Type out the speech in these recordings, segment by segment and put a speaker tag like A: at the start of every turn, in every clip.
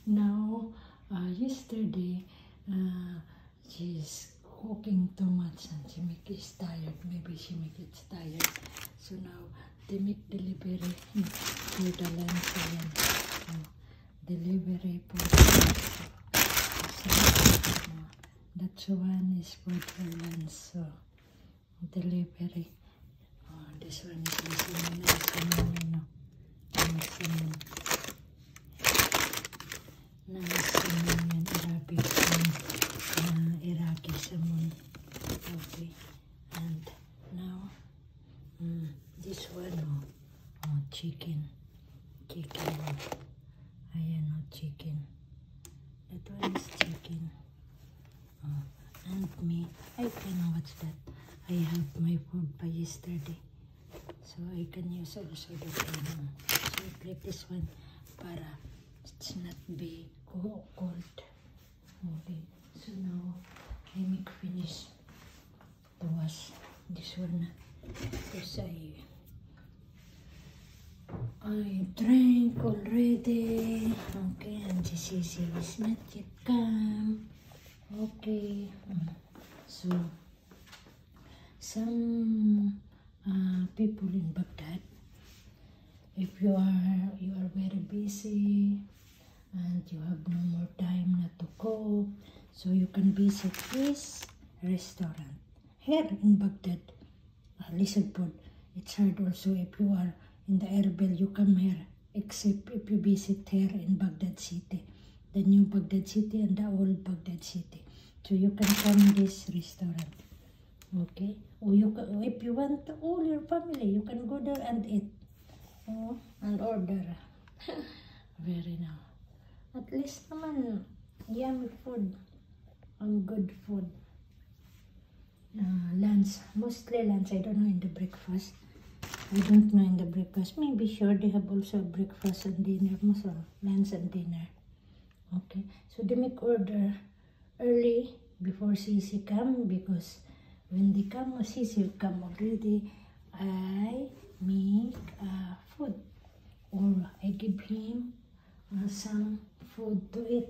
A: Now, yesterday, she's cooking too much and she makes tired. Maybe she makes tired. So now, they make delivery for the lunch again. Delivery for the lunch. So, that one is for the lunch. So, delivery. This one is the cinnamon. Cinnamon, Arabic Iraqi salmon. Okay, and now this one, chicken. Ayan, chicken. That one is chicken. And me, I can watch that. I have my food by yesterday, so I can use also the one. So I click this one para it's not be cold. Okay, so now I make finish to wash this one because I drank already. Okay, and this is not yet come. Okay, so some people in Baghdad, if you are very busy and you have no more time not to cook, so you can visit this restaurant here in Baghdad. Listen, it's hard also if you are in the Erbil, you come here, except if you visit here in Baghdad city, the new Baghdad city and the old Baghdad city. So you can come this restaurant, okay? Or you can, if you want all your family, you can go there and eat, and order. Very now. At least naman, yummy food and good food. Lunch, mostly lunch. I don't know in the breakfast. I don't know in the breakfast. Maybe sure they have also breakfast and dinner, also lunch and dinner. Okay, so they make order early before Sisi come, because when they come, Sisi will come already. I make food, or I give him some food to eat.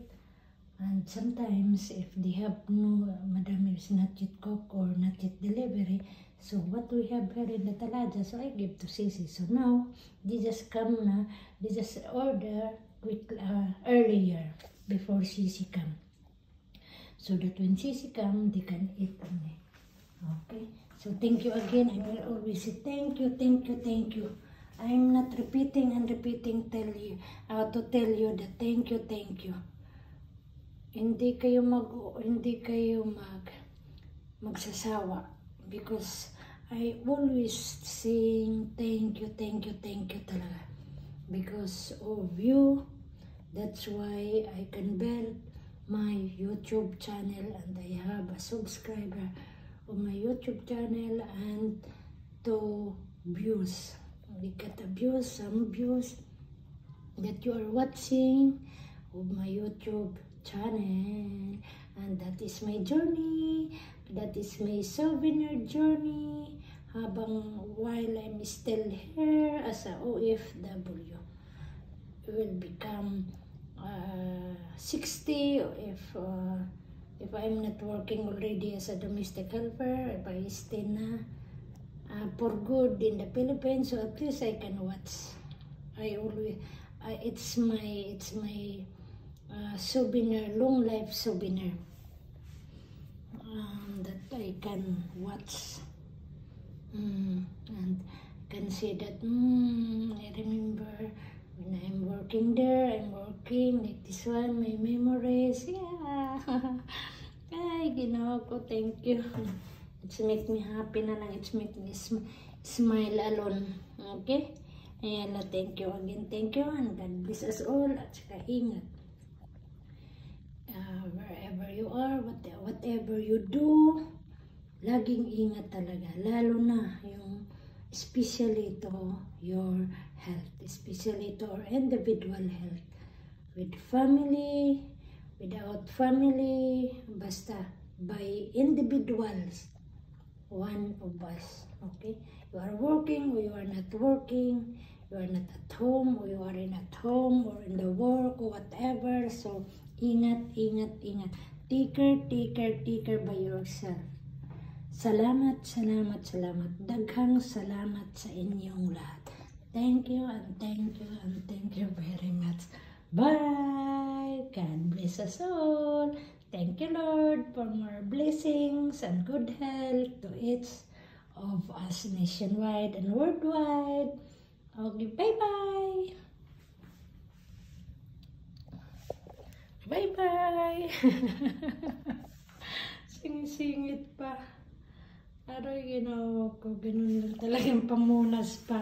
A: And sometimes if they have no, Madam is not yet cook or not yet delivery, so what we have here in the Talaja, so I give to Sisi. So now they just come na, they just order quick earlier before Sisi come, so that when Sisi come, they can eat only. Okay, so thank you again. I will always say thank you, thank you, thank you. I'm not repeating and repeating to tell you that thank you, thank you. Hindi kayo magsasawa, because I always saying thank you, thank you, thank you talaga. Because of you, that's why I can build my YouTube channel, and I have a subscriber on my YouTube channel and 2 views. We get a views, some views that you are watching of my YouTube channel, and that is my journey, that is my souvenir journey habang while I'm still here as a OFW. Will become 60 if I'm not working already as a domestic helper, if I stay na for good in the Philippines, so at least I can watch. It's my souvenir, long life souvenir, that I can watch, and can say that I remember when I'm working there, I'm working like this one, my memories, yeah. Ay, ginawa ko, thank you. It's make me happy na lang, it's make me smile alone, okay? Ayan, thank you again, thank you, and God bless us all, at saka ingat. Wherever you are, whatever you do, laging ingat talaga, lalo na yung especially to your health, especially to our individual health, with family, without family, basta by individuals, one of us, okay? You are working or you are not working, you are not at home, or you are in at home, or in the work, or whatever. So, ingat, ingat, ingat. Take care by yourself. Salamat, salamat, salamat. Daghang salamat sa inyong lahat. Thank you and thank you and thank you very much. Bye! God bless us all. Thank you, Lord, for more blessings and good health to each of us nationwide and worldwide. Okay, bye-bye! Bye-bye! Singit pa. Aray, ginawa ko. Ganun lang talagang pamunas pa.